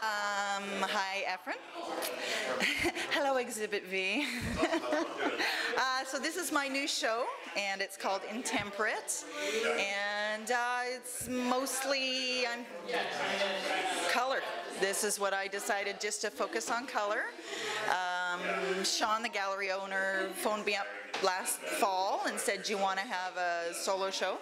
Hi, Efren. Hello, ExhibitVic. So this is my new show, and it's called Intemperate, and it's mostly color. This is what I decided, just to focus on color. Sean, the gallery owner, phoned me up last fall and said, "Do you want to have a solo show?"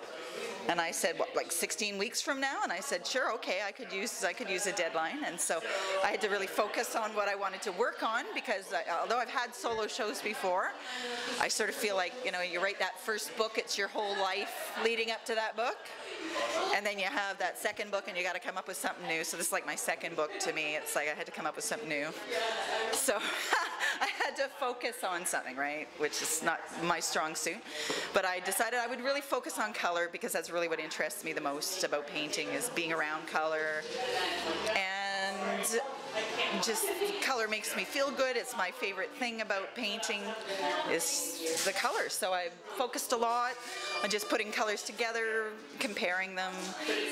And I said, "What, like 16 weeks from now?" And I said, "Sure, okay, I could use a deadline." And so I had to really focus on what I wanted to work on, because although I've had solo shows before, I sort of feel like, you know, you write that first book, it's your whole life leading up to that book. And then you have that second book and you got to come up with something new. So this is like my second book to me. It's like I had to come up with something new. So I had to focus on something, right? Which is not my strong suit. But I decided I would really focus on color, because that's really what interests me the most about painting, is being around color. And just color makes me feel good. It's my favorite thing about painting, is the colors. So I focused a lot on just putting colors together, comparing them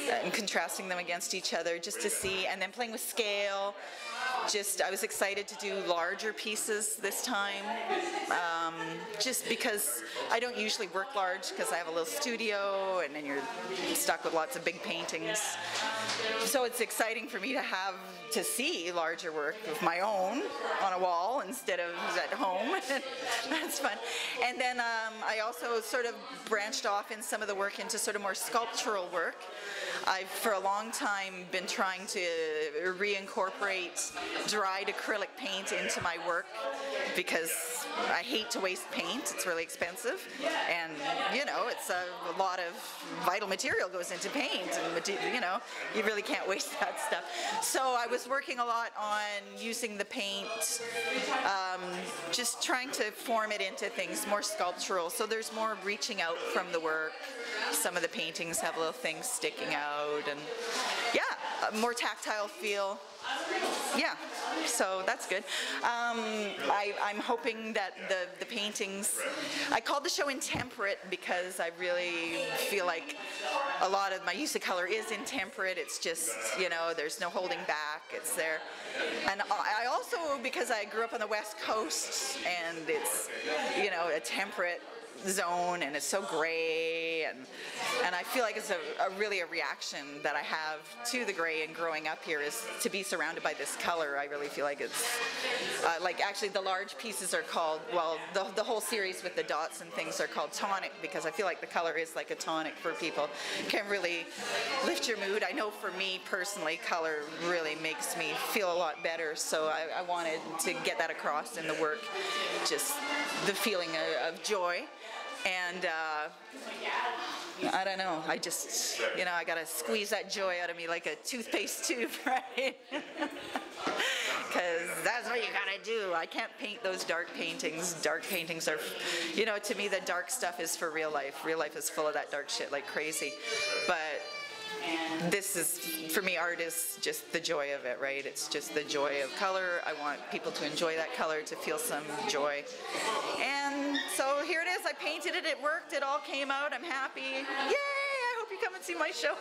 and contrasting them against each other, just to see, and then playing with scale. I was excited to do larger pieces this time, just because I don't usually work large, because I have a little studio and then you're stuck with lots of big paintings. So it's exciting for me to see larger work of my own on a wall instead of at home. That's fun. And then I also sort of branched off in some of the work into sort of more sculptural work. I've for a long time been trying to reincorporate dried acrylic paint into my work, because I hate to waste paint. It's really expensive, and you know, it's a lot of vital material goes into paint, and you know, you really can't waste that stuff. So I was working a lot on using the paint, just trying to form it into things more sculptural, so there's more reaching out from the work. Some of the paintings have little things sticking out, and yeah, a more tactile feel. Yeah, so that's good. I'm hoping that the paintings, I called the show Intemperate because I really feel like a lot of my use of color is intemperate. It's just, you know, there's no holding back, it's there. And I also, because I grew up on the West Coast, and it's, you know, a temperate zone, and it's so gray, and I feel like it's really a reaction that I have to the gray, and growing up here, is to be surrounded by this color. I really feel like it's like, actually the large pieces are called, well, the whole series with the dots and things are called tonic, because I feel like the color is like a tonic for people. It can really lift your mood. I know for me personally, color really makes me feel a lot better, so I wanted to get that across in the work, just the feeling of joy. And I don't know, I just, you know, I gotta squeeze that joy out of me like a toothpaste tube, right? Because that's what you gotta do. I can't paint those dark paintings. Dark paintings are, you know, to me the dark stuff is for real life. Real life is full of that dark shit like crazy. But this is, for me, art is just the joy of it, right? It's just the joy of color. I want people to enjoy that color, to feel some joy. And so here it is. I painted it, it worked, it all came out. I'm happy. Yay! I hope you come and see my show.